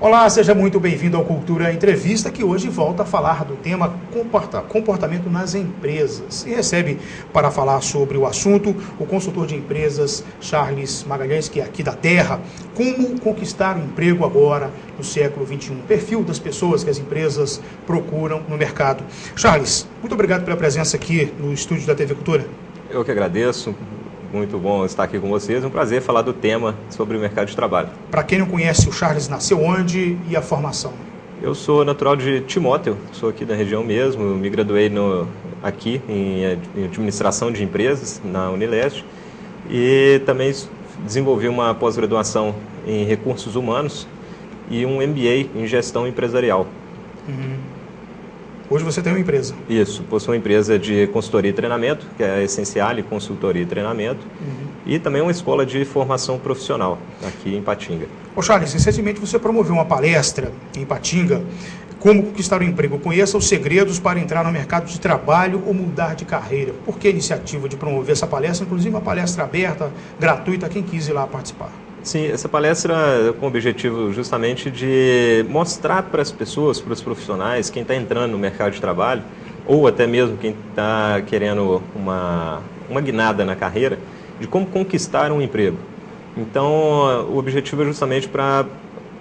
Olá, seja muito bem-vindo ao Cultura Entrevista, que hoje volta a falar do tema comportamento nas empresas. E recebe para falar sobre o assunto o consultor de empresas Charles Magalhães, que é aqui da Terra. Como conquistar o emprego agora no século XXI? Perfil das pessoas que as empresas procuram no mercado. Charles, muito obrigado pela presença aqui no estúdio da TV Cultura. Eu que agradeço. Muito bom estar aqui com vocês. Um prazer falar do tema sobre o mercado de trabalho. Para quem não conhece, o Charles nasceu onde e a formação? Eu sou natural de Timóteo, sou aqui da região mesmo. Eu me graduei aqui em administração de empresas na Unileste e também desenvolvi uma pós-graduação em recursos humanos e um MBA em gestão empresarial. Hoje você tem uma empresa. Isso, possuo uma empresa de consultoria e treinamento, que é a Essenciale Consultoria e Treinamento, e também uma escola de formação profissional aqui em Ipatinga. Ô Charles, recentemente você promoveu uma palestra em Ipatinga, Como Conquistar o Emprego. Conheça os segredos para entrar no mercado de trabalho ou mudar de carreira. Por que a iniciativa de promover essa palestra? Inclusive uma palestra aberta, gratuita, quem quis ir lá participar. Sim, essa palestra com o objetivo justamente de mostrar para as pessoas, para os profissionais, quem está entrando no mercado de trabalho, ou até mesmo quem está querendo uma guinada na carreira, de como conquistar um emprego. Então, o objetivo é justamente para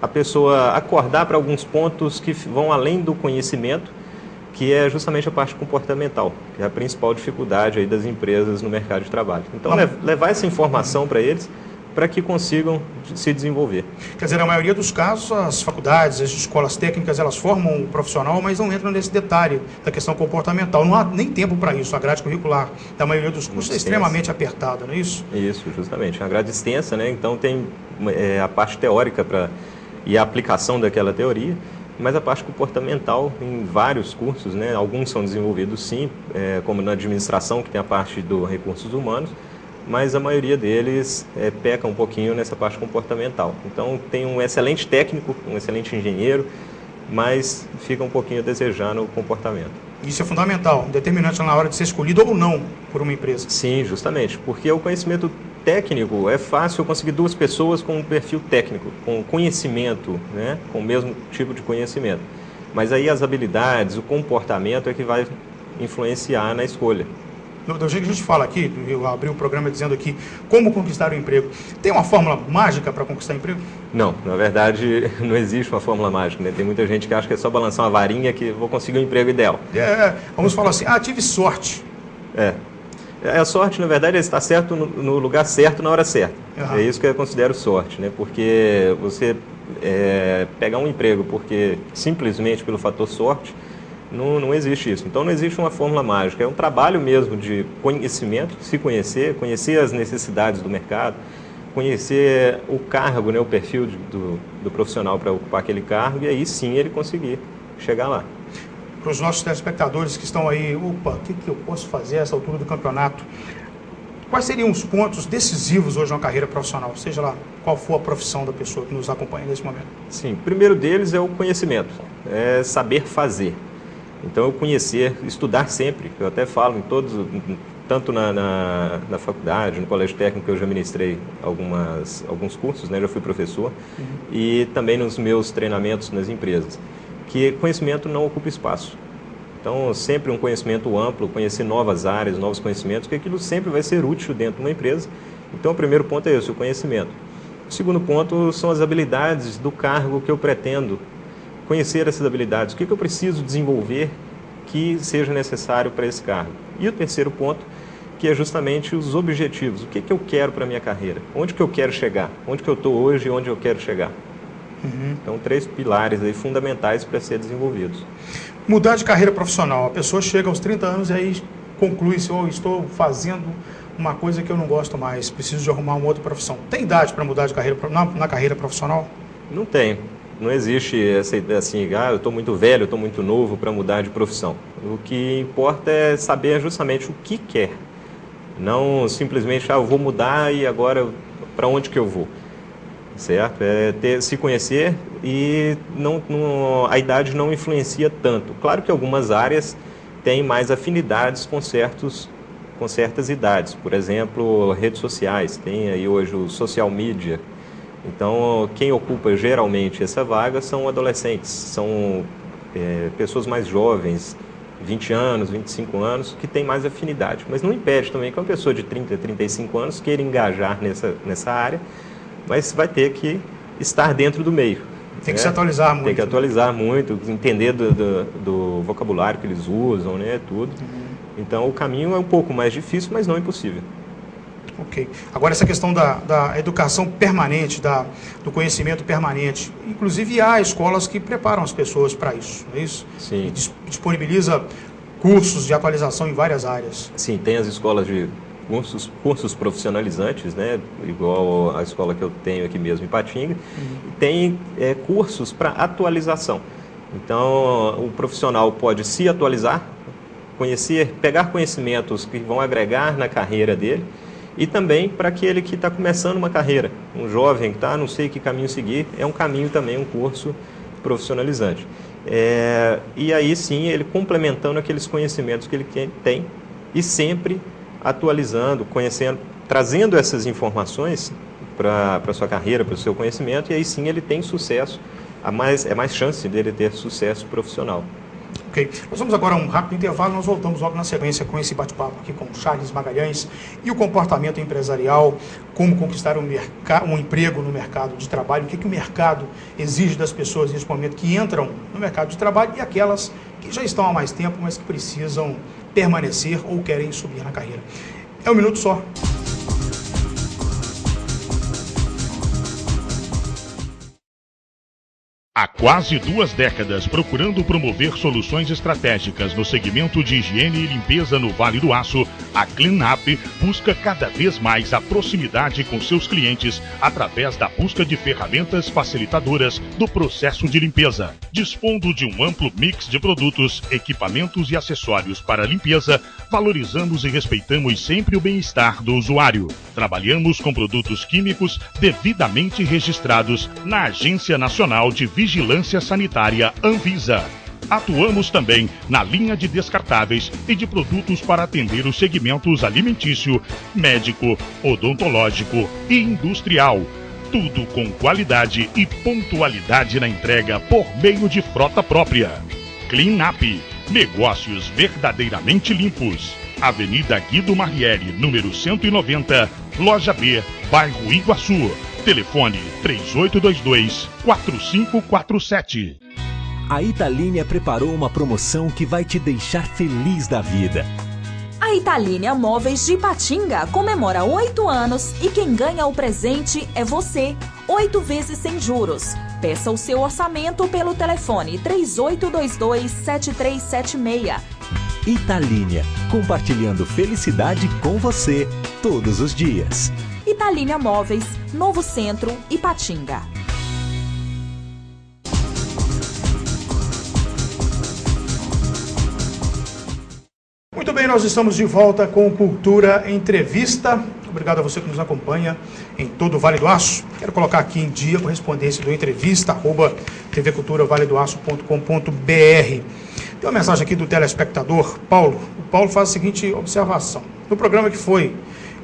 a pessoa acordar para alguns pontos que vão além do conhecimento, que é justamente a parte comportamental, que é a principal dificuldade aí das empresas no mercado de trabalho. Então, levar essa informação para eles, para que consigam se desenvolver. Quer dizer, na maioria dos casos, as faculdades, as escolas técnicas, elas formam o profissional, mas não entram nesse detalhe da questão comportamental. Não há nem tempo para isso. A grade curricular da maioria dos cursos é extremamente apertada, não é isso? Isso, justamente. É uma grade extensa, né? Então tem a parte teórica e a aplicação daquela teoria, mas a parte comportamental em vários cursos, né? Alguns são desenvolvidos sim, como na administração, que tem a parte dos recursos humanos, mas a maioria deles peca um pouquinho nessa parte comportamental. Então tem um excelente técnico, um excelente engenheiro, mas fica um pouquinho a desejar no comportamento. Isso é fundamental, determinante na hora de ser escolhido ou não por uma empresa. Sim, justamente, porque o conhecimento técnico é fácil eu conseguir duas pessoas com um perfil técnico, com conhecimento, né, com o mesmo tipo de conhecimento. Mas aí as habilidades, o comportamento é que vai influenciar na escolha. Do jeito que a gente fala aqui, eu abri o programa dizendo aqui como conquistar o emprego. Tem uma fórmula mágica para conquistar emprego? Não, na verdade não existe uma fórmula mágica, né? Tem muita gente que acha que é só balançar uma varinha que vou conseguir um emprego ideal. Vamos falar assim, tive sorte. A sorte, na verdade, é estar certo no lugar certo na hora certa. Uhum. É isso que eu considero sorte, né? Porque você pegar um emprego porque simplesmente pelo fator sorte, não existe isso. Então não existe uma fórmula mágica, é um trabalho mesmo de conhecimento, se conhecer, conhecer as necessidades do mercado, conhecer o cargo, né, o perfil do profissional para ocupar aquele cargo e aí sim ele conseguir chegar lá. Para os nossos telespectadores que estão aí, o que eu posso fazer a essa altura do campeonato? Quais seriam os pontos decisivos hoje na carreira profissional? Seja lá qual for a profissão da pessoa que nos acompanha nesse momento. Sim, o primeiro deles é o conhecimento, é saber fazer. Então, eu conhecer, estudar sempre, eu até falo em todos, tanto na faculdade, no colégio técnico, eu já ministrei alguns cursos, né, já fui professor, e também nos meus treinamentos nas empresas, que conhecimento não ocupa espaço. Então, sempre um conhecimento amplo, conhecer novas áreas, novos conhecimentos, que aquilo sempre vai ser útil dentro de uma empresa. Então, o primeiro ponto é esse, o conhecimento. O segundo ponto são as habilidades do cargo que eu pretendo conhecer essas habilidades, o que eu preciso desenvolver que seja necessário para esse cargo. E o terceiro ponto, que é justamente os objetivos, o que eu quero para a minha carreira, onde que eu quero chegar, onde que eu estou hoje e onde eu quero chegar. Então, 3 pilares aí fundamentais para ser desenvolvidos. Mudar de carreira profissional, a pessoa chega aos 30 anos e aí conclui-se, estou fazendo uma coisa que eu não gosto mais, preciso de arrumar uma outra profissão. Tem idade para mudar de carreira na carreira profissional? Não tem. Não existe essa ideia assim, eu estou muito velho, eu estou muito novo para mudar de profissão. O que importa é saber justamente o que quer. Não simplesmente, eu vou mudar e agora para onde que eu vou. Certo? Se conhecer e a idade não influencia tanto. Claro que algumas áreas têm mais afinidades com certas idades. Por exemplo, redes sociais, tem aí hoje o social media. Então, quem ocupa geralmente essa vaga são adolescentes, são pessoas mais jovens, 20 anos, 25 anos, que têm mais afinidade. Mas não impede também que uma pessoa de 30, 35 anos queira engajar nessa área, mas vai ter que estar dentro do meio. Tem que se atualizar muito. Tem que atualizar muito, entender do vocabulário que eles usam, né, tudo. Então, o caminho é um pouco mais difícil, mas não impossível. Ok. Agora, essa questão da educação permanente, do conhecimento permanente, inclusive há escolas que preparam as pessoas para isso, não é isso? Sim. E disponibiliza cursos de atualização em várias áreas. Sim, tem as escolas de cursos profissionalizantes, né? Igual a escola que eu tenho aqui mesmo em Ipatinga, tem cursos para atualização. Então, o profissional pode se atualizar, pegar conhecimentos que vão agregar na carreira dele, e também para aquele que está começando uma carreira, um jovem que não sei que caminho seguir, é um caminho também, um curso profissionalizante. E aí sim, ele complementando aqueles conhecimentos que ele tem e sempre atualizando, conhecendo, trazendo essas informações para a sua carreira, para o seu conhecimento, e aí sim ele tem sucesso, é mais chance dele ter sucesso profissional. Ok. Nós vamos agora a um rápido intervalo, nós voltamos logo na sequência com esse bate-papo aqui com Charles Magalhães e o comportamento empresarial, como conquistar um emprego no mercado de trabalho, o que o mercado exige das pessoas nesse momento que entram no mercado de trabalho e aquelas que já estão há mais tempo, mas que precisam permanecer ou querem subir na carreira. É um minuto só. Há quase 2 décadas, procurando promover soluções estratégicas no segmento de higiene e limpeza no Vale do Aço, a Cleanup busca cada vez mais a proximidade com seus clientes através da busca de ferramentas facilitadoras do processo de limpeza. Dispondo de um amplo mix de produtos, equipamentos e acessórios para limpeza, valorizamos e respeitamos sempre o bem-estar do usuário. Trabalhamos com produtos químicos devidamente registrados na Agência Nacional de Vigilância Sanitária Anvisa. Atuamos também na linha de descartáveis e de produtos para atender os segmentos alimentício, médico, odontológico e industrial. Tudo com qualidade e pontualidade na entrega por meio de frota própria. Cleanup, negócios verdadeiramente limpos. Avenida Guido Marrieri, número 190, Loja B, bairro Iguaçu. Telefone 3822-4547. A Italínia preparou uma promoção que vai te deixar feliz da vida. A Italínia Móveis de Ipatinga comemora 8 anos e quem ganha o presente é você. 8 vezes sem juros. Peça o seu orçamento pelo telefone 3822-7376. Italínia, compartilhando felicidade com você todos os dias. Italínia Móveis, Novo Centro, Ipatinga. Muito bem, nós estamos de volta com Cultura Entrevista. Obrigado a você que nos acompanha em todo o Vale do Aço. Quero colocar aqui em dia a correspondência do entrevista, @tvculturavaledoaço.com.br. Tem uma mensagem aqui do telespectador, Paulo. O Paulo faz a seguinte observação. No programa que foi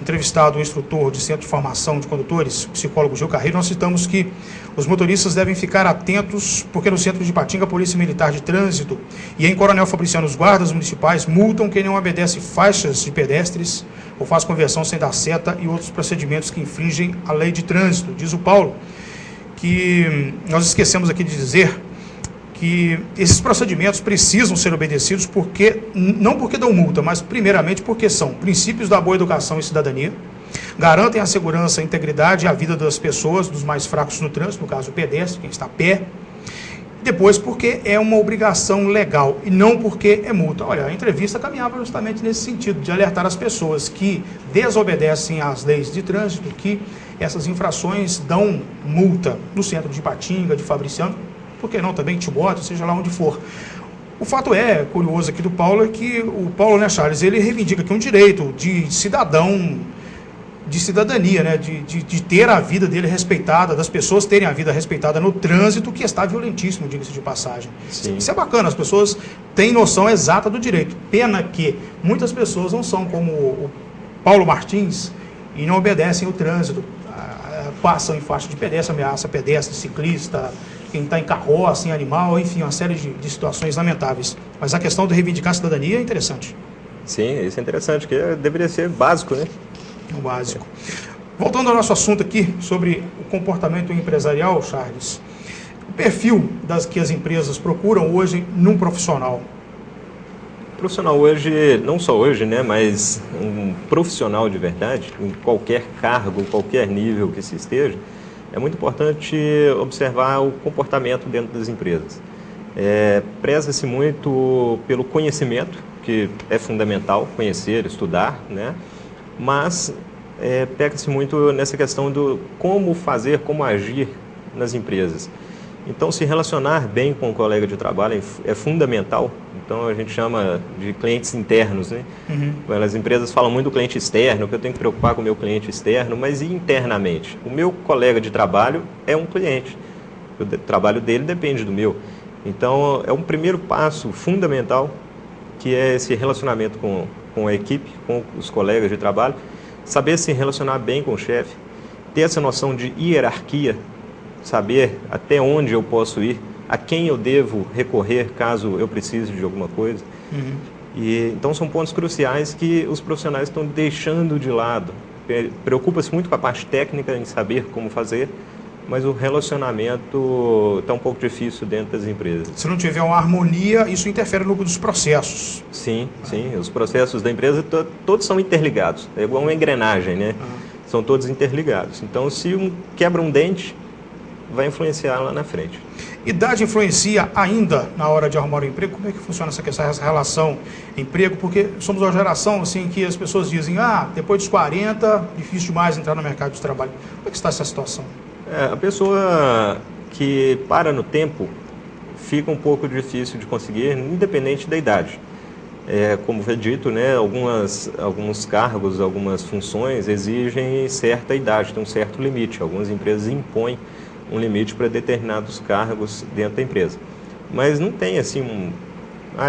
entrevistado o instrutor de Centro de Formação de Condutores, o psicólogo Gil Carreiro, nós citamos que os motoristas devem ficar atentos, porque no centro de Ipatinga, a Polícia Militar de Trânsito e em Coronel Fabriciano, os guardas municipais multam quem não obedece faixas de pedestres ou faz conversão sem dar seta e outros procedimentos que infringem a lei de trânsito. Diz o Paulo que nós esquecemos aqui de dizer que esses procedimentos precisam ser obedecidos não porque dão multa, mas primeiramente porque são princípios da boa educação e cidadania, garantem a segurança, a integridade e a vida das pessoas, dos mais fracos no trânsito, no caso o pedestre, quem está a pé. Depois porque é uma obrigação legal e não porque é multa. Olha, a entrevista caminhava justamente nesse sentido, de alertar as pessoas que desobedecem às leis de trânsito, que essas infrações dão multa no centro de Ipatinga, de Fabriciano, por que não também Timóteo, seja lá onde for. O fato curioso aqui do Paulo, é que o Paulo, né, Charles, ele reivindica aqui um direito de cidadão, de cidadania, né, de ter a vida dele respeitada, das pessoas terem a vida respeitada no trânsito, que está violentíssimo, diga-se de passagem. Sim. Isso é bacana, as pessoas têm noção exata do direito. Pena que muitas pessoas não são como o Paulo Martins e não obedecem o trânsito. passam em faixa de pedestre, ameaça pedestre, ciclista, quem está em carroça, em animal, enfim, uma série de situações lamentáveis. Mas a questão de reivindicar a cidadania é interessante. Sim, isso é interessante, que deveria ser básico, né? O básico. Voltando ao nosso assunto aqui, sobre o comportamento empresarial, Charles, o perfil que as empresas procuram hoje num profissional. O profissional hoje, não só hoje, né, mas um profissional de verdade, em qualquer cargo, qualquer nível que se esteja, é muito importante observar o comportamento dentro das empresas. Preza-se muito pelo conhecimento, que é fundamental, conhecer, estudar, né? Mas pega-se muito nessa questão do como fazer, como agir nas empresas. Então, se relacionar bem com o colega de trabalho é fundamental. Então, a gente chama de clientes internos, né? As empresas falam muito do cliente externo, que eu tenho que preocupar com o meu cliente externo, mas e internamente? O meu colega de trabalho é um cliente. O trabalho dele depende do meu. Então, é um primeiro passo fundamental, que é esse relacionamento com a equipe, com os colegas de trabalho, saber se relacionar bem com o chefe, ter essa noção de hierarquia, saber até onde eu posso ir, a quem eu devo recorrer caso eu precise de alguma coisa. Então são pontos cruciais que os profissionais estão deixando de lado. Preocupa-se muito com a parte técnica, em saber como fazer, mas o relacionamento está um pouco difícil dentro das empresas. Se não tiver uma harmonia, isso interfere no dos processos. Sim, sim. Os processos da empresa todos são interligados. É igual uma engrenagem, né? São todos interligados. Então, se quebra um dente, vai influenciar lá na frente. Idade influencia ainda na hora de arrumar um emprego? Como é que funciona essa relação emprego? Porque somos uma geração assim, que as pessoas dizem, depois dos 40, difícil demais entrar no mercado de trabalho. Como é que está essa situação? A pessoa que para no tempo fica um pouco difícil de conseguir, independente da idade. Como foi dito, né, alguns cargos, algumas funções exigem certa idade, tem um certo limite. Algumas empresas impõem um limite para determinados cargos dentro da empresa. Mas não tem assim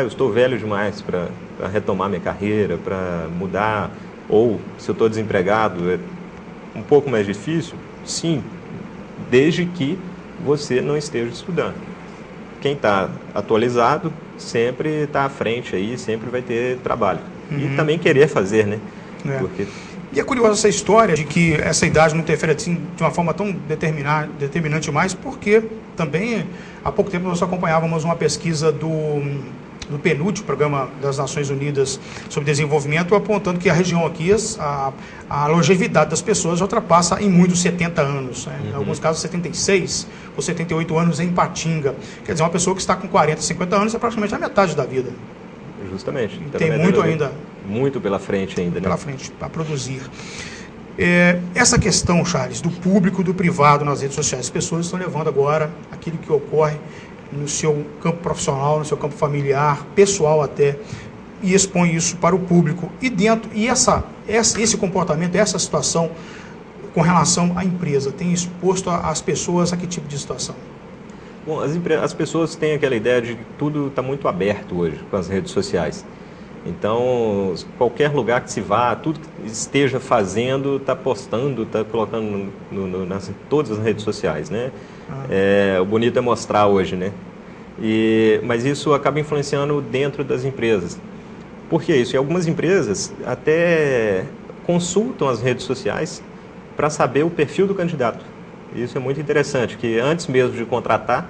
eu estou velho demais para retomar minha carreira, para mudar, ou se eu estou desempregado, é um pouco mais difícil? Sim, desde que você não esteja estudando. Quem está atualizado sempre está à frente aí, sempre vai ter trabalho. E também querer fazer, né? Porque... E é curiosa essa história de que essa idade não interfere assim, de uma forma tão determinante mais, porque também há pouco tempo nós acompanhávamos uma pesquisa do PNUD, Programa das Nações Unidas sobre Desenvolvimento, apontando que a região aqui, a longevidade das pessoas já ultrapassa em muitos 70 anos. Né? Em alguns casos 76 ou 78 anos em Ipatinga. Quer dizer, uma pessoa que está com 40, 50 anos é praticamente a metade da vida. Justamente. Tem muito ainda. Muito pela frente ainda, né? Pela frente, para produzir. Essa questão, Charles, do público e do privado nas redes sociais, as pessoas estão levando agora aquilo que ocorre no seu campo profissional, no seu campo familiar, pessoal até, e expõe isso para o público. E esse comportamento, essa situação com relação à empresa, tem exposto as pessoas a que tipo de situação? Bom, as pessoas têm aquela ideia de que tudo está muito aberto hoje com as redes sociais. Então, qualquer lugar que se vá, tudo que esteja fazendo, está postando, está colocando todas as redes sociais, né? O bonito é mostrar hoje, né? Mas isso acaba influenciando dentro das empresas. Por que isso? E algumas empresas até consultam as redes sociais para saber o perfil do candidato. Isso é muito interessante, que antes mesmo de contratar,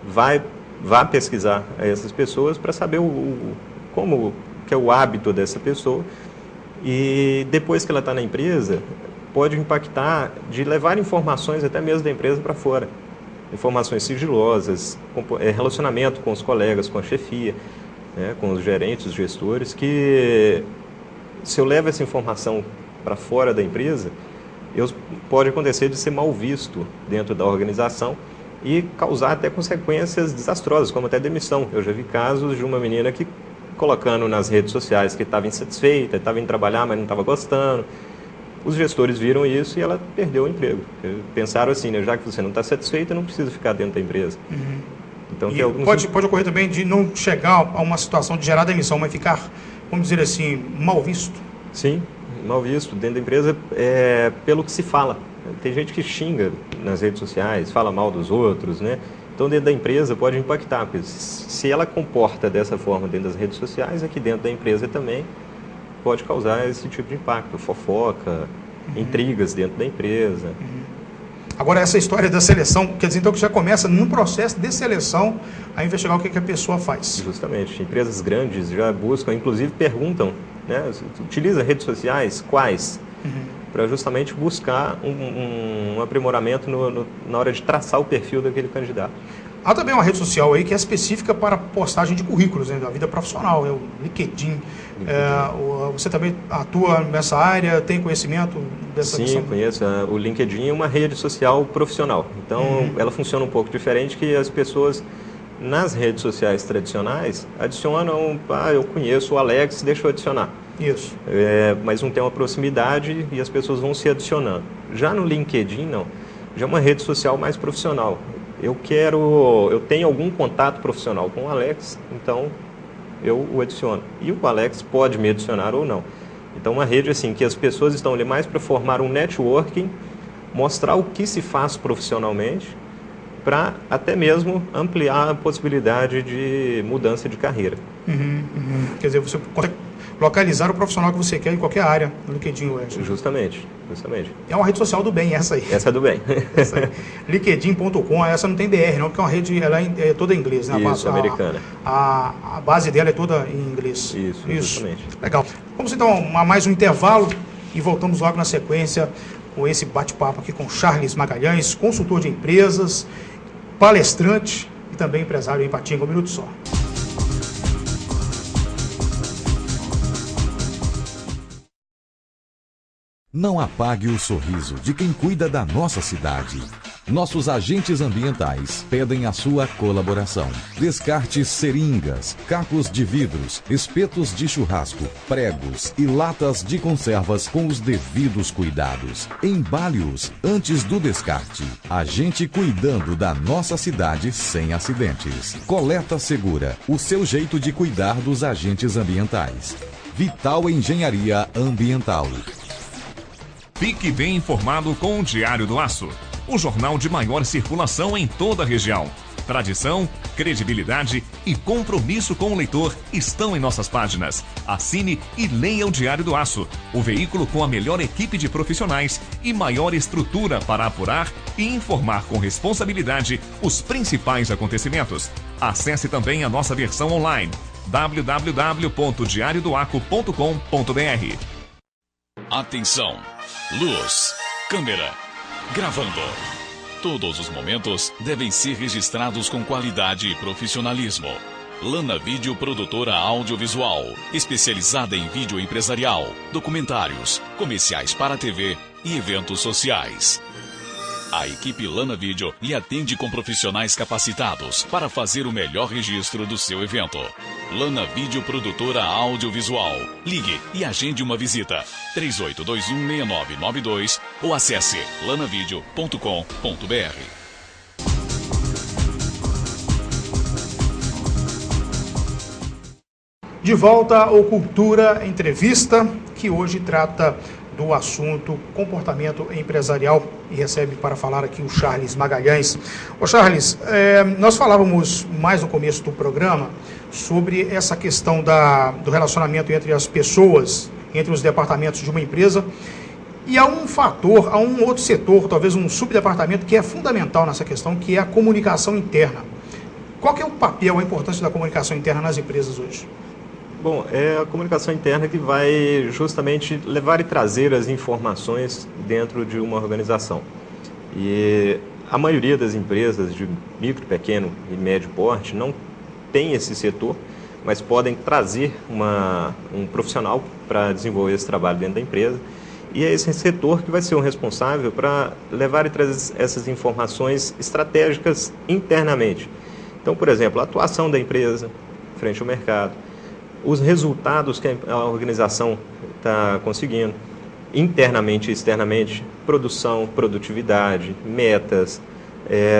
vá pesquisar essas pessoas para saber como que é o hábito dessa pessoa, e depois que ela está na empresa, pode impactar de levar informações até mesmo da empresa para fora. Informações sigilosas, relacionamento com os colegas, com a chefia, né, com os gerentes, os gestores, que se eu levo essa informação para fora da empresa, pode acontecer de ser mal visto dentro da organização e causar até consequências desastrosas, como até demissão. Eu já vi casos de uma menina que, colocando nas redes sociais que estava insatisfeita, estava indo trabalhar, mas não estava gostando. Os gestores viram isso e ela perdeu o emprego. Pensaram assim, né, já que você não está satisfeita, não precisa ficar dentro da empresa. Então, tem alguns... pode ocorrer também de não chegar a uma situação de gerar demissão, mas ficar, vamos dizer assim, mal visto? Sim, mal visto dentro da empresa pelo que se fala. Tem gente que xinga nas redes sociais, fala mal dos outros, né? Então, dentro da empresa pode impactar, porque se ela comporta dessa forma dentro das redes sociais, aqui dentro da empresa também pode causar esse tipo de impacto, fofoca, intrigas dentro da empresa. Agora, essa história da seleção, quer dizer, então, que já começa num processo de seleção a investigar o que a pessoa faz. Justamente. Empresas grandes já buscam, inclusive perguntam, né? Utiliza redes sociais? Quais? Para justamente buscar um aprimoramento na hora de traçar o perfil daquele candidato. Há também uma rede social aí que é específica para postagem de currículos, né, da vida profissional, é o LinkedIn. Você também atua nessa área, tem conhecimento dessa questão? Sim, conheço. O LinkedIn é uma rede social profissional. Então, ela funciona um pouco diferente que as pessoas nas redes sociais tradicionais adicionam, eu conheço o Alex, deixa eu adicionar. Isso. Mas não tem uma proximidade e as pessoas vão se adicionando. Já no LinkedIn, não. Já é uma rede social mais profissional. Eu tenho algum contato profissional com o Alex, então eu o adiciono. E o Alex pode me adicionar ou não. Então, uma rede assim que as pessoas estão ali mais para formar um networking, mostrar o que se faz profissionalmente, para até mesmo ampliar a possibilidade de mudança de carreira. Quer dizer, você consegue localizar o profissional que você quer em qualquer área no LinkedIn hoje. Justamente. É uma rede social do bem, essa aí. Essa é do bem. LinkedIn.com, essa não tem BR não, porque é uma rede, ela é toda em inglês, né? Isso, americana. A base dela é toda em inglês. Isso. Justamente. Legal. Vamos então a mais um intervalo e voltamos logo na sequência com esse bate-papo aqui com Charles Magalhães, consultor de empresas, palestrante e também empresário em Ipatinga. Um minuto só. Não apague o sorriso de quem cuida da nossa cidade. Nossos agentes ambientais pedem a sua colaboração. Descarte seringas, cacos de vidros, espetos de churrasco, pregos e latas de conservas com os devidos cuidados. Embale-os antes do descarte. A gente cuidando da nossa cidade sem acidentes. Coleta Segura, o seu jeito de cuidar dos agentes ambientais. Vital Engenharia Ambiental. Fique bem informado com o Diário do Aço, o jornal de maior circulação em toda a região. Tradição, credibilidade e compromisso com o leitor estão em nossas páginas. Assine e leia o Diário do Aço, o veículo com a melhor equipe de profissionais e maior estrutura para apurar e informar com responsabilidade os principais acontecimentos. Acesse também a nossa versão online, www.diariodoaco.com.br. Atenção! Luz, câmera, gravando. Todos os momentos devem ser registrados com qualidade e profissionalismo. Lana Vídeo Produtora Audiovisual, especializada em vídeo empresarial, documentários, comerciais para TV e eventos sociais. A equipe Lana Vídeo lhe atende com profissionais capacitados para fazer o melhor registro do seu evento. Lana Vídeo Produtora Audiovisual. Ligue e agende uma visita. 38216992 ou acesse lanavideo.com.br. De volta ao Cultura Entrevista, que hoje trata do assunto comportamento empresarial e recebe para falar aqui o Charles Magalhães. Ô Charles, nós falávamos mais no começo do programa sobre essa questão do relacionamento entre as pessoas, entre os departamentos de uma empresa, e há um fator, há um outro setor, talvez um subdepartamento que é fundamental nessa questão, que é a comunicação interna. Qual que é o papel, a importância da comunicação interna nas empresas hoje? Bom, é a comunicação interna que vai justamente levar e trazer as informações dentro de uma organização. E a maioria das empresas de micro, pequeno e médio porte não tem esse setor, mas podem trazer um profissional para desenvolver esse trabalho dentro da empresa. E é esse setor que vai ser o responsável para levar e trazer essas informações estratégicas internamente. Então, por exemplo, a atuação da empresa frente ao mercado, os resultados que a organização está conseguindo, internamente e externamente, produção, produtividade, metas,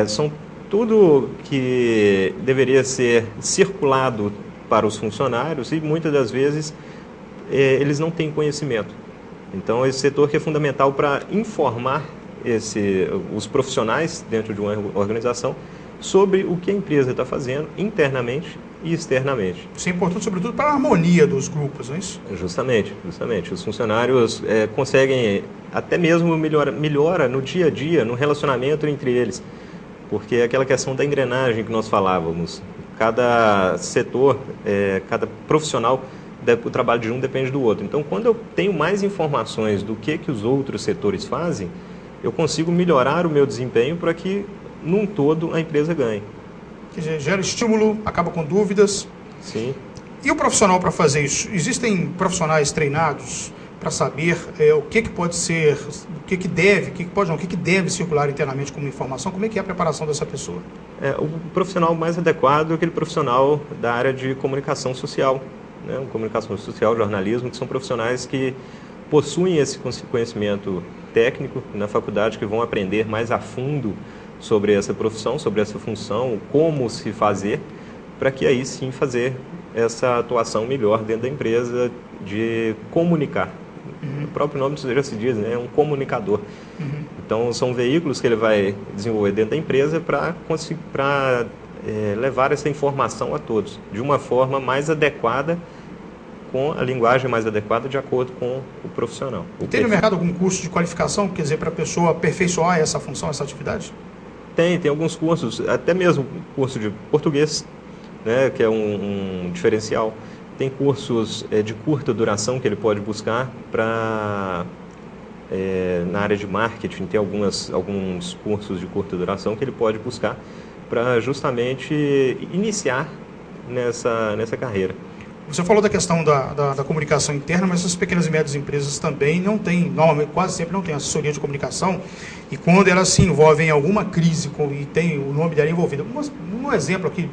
são tudo que deveria ser circulado para os funcionários e muitas das vezes eles não têm conhecimento. Então, esse setor que é fundamental para informar os profissionais dentro de uma organização sobre o que a empresa está fazendo internamente e externamente. Isso é importante, sobretudo, para a harmonia dos grupos, não é isso? Justamente. Os funcionários conseguem até mesmo melhora no dia a dia, no relacionamento entre eles. Porque é aquela questão da engrenagem que nós falávamos. Cada setor, cada profissional, o trabalho de um depende do outro. Então, quando eu tenho mais informações do que os outros setores fazem, eu consigo melhorar o meu desempenho para que, num todo, a empresa ganhe. Quer dizer, gera estímulo, acaba com dúvidas. Sim. E o profissional para fazer isso? Existem profissionais treinados para saber o que pode ser, o que deve circular internamente como informação? Como é que é a preparação dessa pessoa? O profissional mais adequado é aquele profissional da área de comunicação social, né? Comunicação social, jornalismo, que são profissionais que possuem esse conhecimento técnico na faculdade, que vão aprender mais a fundo sobre essa profissão, sobre essa função, como se fazer, para que aí sim fazer essa atuação melhor dentro da empresa de comunicar. O próprio nome já se diz, né? É um comunicador. Então, são veículos que ele vai desenvolver dentro da empresa para levar essa informação a todos, de uma forma mais adequada, com a linguagem mais adequada, de acordo com o profissional. Tem no mercado algum curso de qualificação, quer dizer, para a pessoa aperfeiçoar essa função, essa atividade? Tem alguns cursos, até mesmo curso de português, né, que é um diferencial. Tem cursos de curta duração que ele pode buscar na área de marketing. Tem alguns cursos de curta duração que ele pode buscar para justamente iniciar nessa carreira. Você falou da questão da comunicação interna, mas essas pequenas e médias empresas também não têm, normalmente quase sempre não têm assessoria de comunicação, e quando elas se envolvem em alguma crise e tem o nome dela envolvido, um exemplo aqui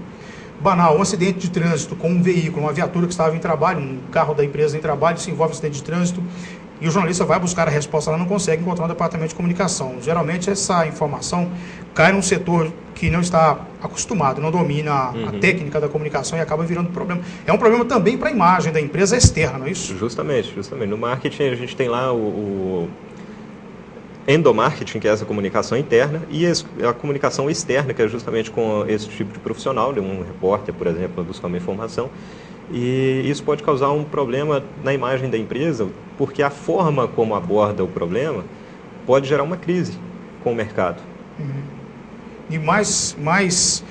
banal, um acidente de trânsito com um veículo, uma viatura que estava em trabalho, um carro da empresa em trabalho, se envolve em acidente de trânsito, e o jornalista vai buscar a resposta, ela não consegue encontrar um departamento de comunicação. Geralmente essa informação cai num setor que não está acostumado, não domina a técnica da comunicação e acaba virando problema. É um problema também para a imagem da empresa externa, não é isso? Justamente. No marketing a gente tem lá o endomarketing, que é essa comunicação interna, e a comunicação externa, que é justamente com esse tipo de profissional, um repórter, por exemplo, buscar uma informação. E isso pode causar um problema na imagem da empresa, porque a forma como aborda o problema pode gerar uma crise com o mercado. E mais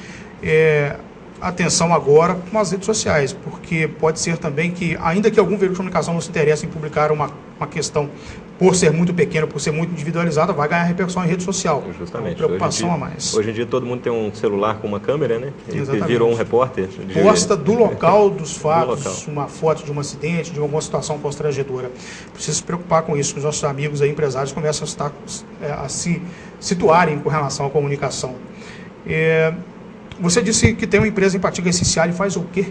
atenção agora com as redes sociais, porque pode ser também que, ainda que algum veículo de comunicação não se interesse em publicar uma questão, por ser muito pequena, por ser muito individualizada, vai ganhar repercussão em rede social. Justamente. Uma preocupação a mais. Hoje em dia todo mundo tem um celular com uma câmera, né? Ele virou um repórter. Posta do local dos fatos, uma foto de um acidente, de alguma situação constrangedora. Precisa se preocupar com isso, que os nossos amigos aí, empresários começam a se situarem com relação à comunicação. Você disse que tem uma empresa em Ipatinga, Essencial, e faz o quê?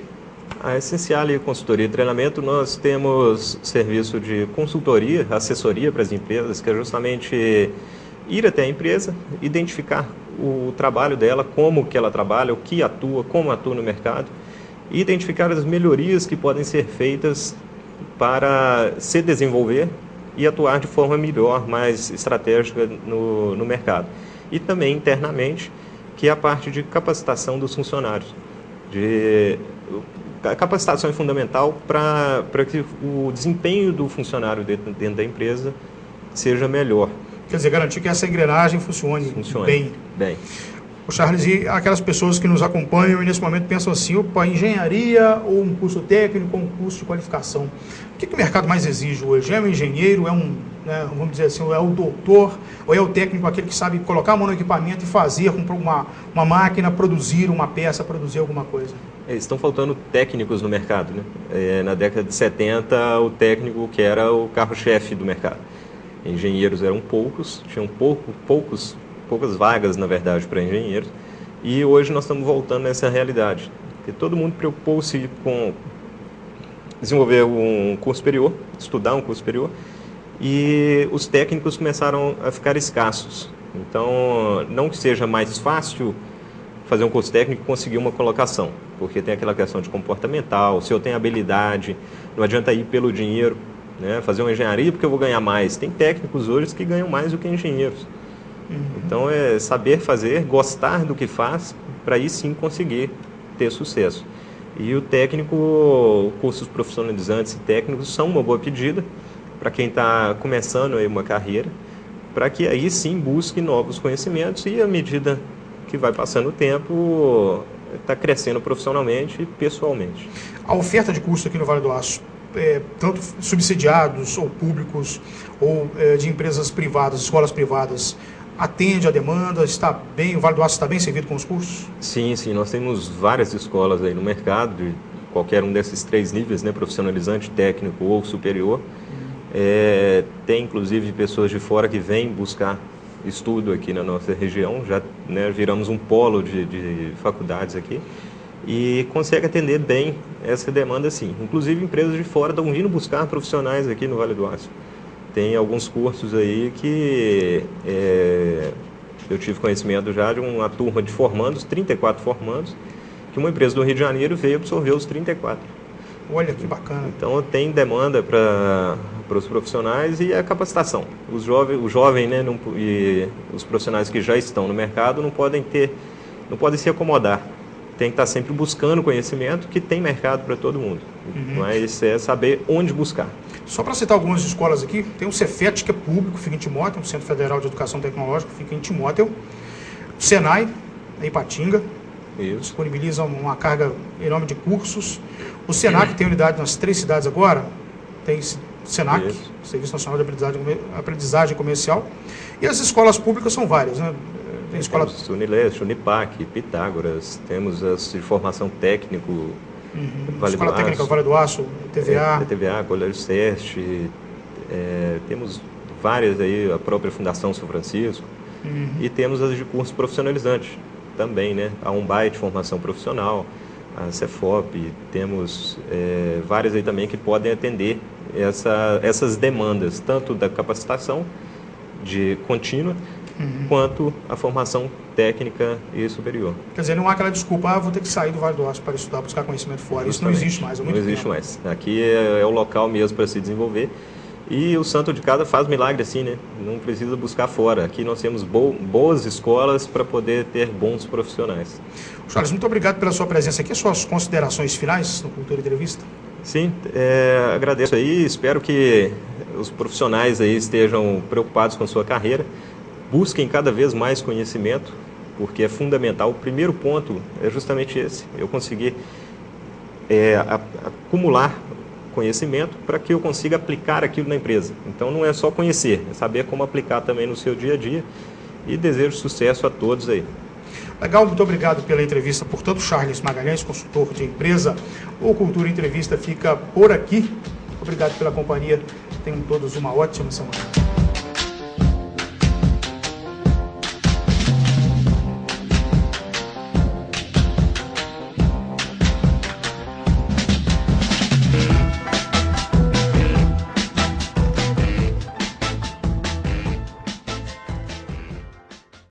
A Essencial Consultoria e Treinamento, nós temos serviço de consultoria, assessoria para as empresas, que é justamente ir até a empresa, identificar o trabalho dela, como que ela trabalha, o que atua, como atua no mercado, e identificar as melhorias que podem ser feitas para se desenvolver e atuar de forma melhor, mais estratégica no mercado. E também internamente, que é a parte de capacitação dos funcionários. A capacitação é fundamental para que o desempenho do funcionário dentro da empresa seja melhor. Quer dizer, garantir que essa engrenagem funcione bem. O Charles, e aquelas pessoas que nos acompanham e nesse momento pensam assim, opa, engenharia ou um curso técnico ou um curso de qualificação. O que o mercado mais exige hoje? É um engenheiro, vamos dizer assim, é o doutor, ou é o técnico, aquele que sabe colocar a mão no equipamento e fazer uma máquina produzir uma peça, produzir alguma coisa? Estão faltando técnicos no mercado, né? Na década de 70, o técnico que era o carro-chefe do mercado. Engenheiros eram poucos, tinham poucas vagas, na verdade, para engenheiros, e hoje nós estamos voltando nessa realidade. Porque todo mundo preocupou-se com desenvolver um curso superior, estudar um curso superior, e os técnicos começaram a ficar escassos. Então, não que seja mais fácil fazer um curso técnico e conseguir uma colocação, porque tem aquela questão de comportamental, se eu tenho habilidade, não adianta ir pelo dinheiro, né? Fazer uma engenharia porque eu vou ganhar mais. Tem técnicos hoje que ganham mais do que engenheiros. Então é saber fazer, gostar do que faz, para aí sim conseguir ter sucesso. E o técnico, cursos profissionalizantes e técnicos são uma boa pedida para quem está começando aí uma carreira, para que aí sim busque novos conhecimentos e à medida que vai passando o tempo, está crescendo profissionalmente e pessoalmente. A oferta de curso aqui no Vale do Aço, tanto subsidiados ou públicos, ou de empresas privadas, escolas privadas, atende a demanda? Está bem, o Vale do Aço está bem servido com os cursos? Sim, nós temos várias escolas aí no mercado, de qualquer um desses 3 níveis, né, profissionalizante, técnico ou superior. Tem inclusive pessoas de fora que vêm buscar estudo aqui na nossa região, já, né, viramos um polo de faculdades aqui e consegue atender bem essa demanda sim. Inclusive empresas de fora estão vindo buscar profissionais aqui no Vale do Aço. Tem alguns cursos aí que eu tive conhecimento já de uma turma de formandos, 34 formandos, que uma empresa do Rio de Janeiro veio absorver os 34. Olha que bacana. Então tem demanda para os profissionais e a capacitação. O jovem, né, e os profissionais que já estão no mercado não podem se acomodar. Tem que estar sempre buscando conhecimento, que tem mercado para todo mundo. Mas é saber onde buscar. Só para citar algumas escolas aqui, tem o Cefet, que é público, fica em Timóteo, o Centro Federal de Educação Tecnológica, fica em Timóteo. O Senai, em Ipatinga, disponibiliza uma carga enorme de cursos. O Senac tem unidade nas 3 cidades agora, tem Senac, Serviço Nacional de Aprendizagem Comercial, e as escolas públicas são várias, né? Tem escola... Temos Unileste, Unipac, Pitágoras, temos as de formação técnico, Vale Escola do Técnica Aço, Vale do Aço, TVA. TVA, Colégio SEST, temos várias aí, a própria Fundação São Francisco, e temos as de curso profissionalizante também, né? A UMBAI de formação profissional, a Cefop, temos várias aí também que podem atender essas demandas, tanto da capacitação de contínua, quanto a formação técnica e superior. Quer dizer, não há aquela desculpa, vou ter que sair do Vale do Aço para estudar, buscar conhecimento fora. Isso não existe mais. Não existe mais. Aqui é o local mesmo para se desenvolver. E o Santo de Casa faz milagre assim, né? Não precisa buscar fora. Aqui nós temos boas escolas para poder ter bons profissionais. Charles, muito obrigado pela sua presença aqui. As suas considerações finais no Cultura Entrevista? Sim, agradeço aí. Espero que os profissionais aí estejam preocupados com a sua carreira. Busquem cada vez mais conhecimento, porque é fundamental. O primeiro ponto é justamente esse. Eu conseguir acumular conhecimento para que eu consiga aplicar aquilo na empresa. Então não é só conhecer, é saber como aplicar também no seu dia a dia. E desejo sucesso a todos aí. Legal, muito obrigado pela entrevista. Portanto, Charles Magalhães, consultor de empresa. O Cultura Entrevista fica por aqui. Obrigado pela companhia. Tenham todos uma ótima semana.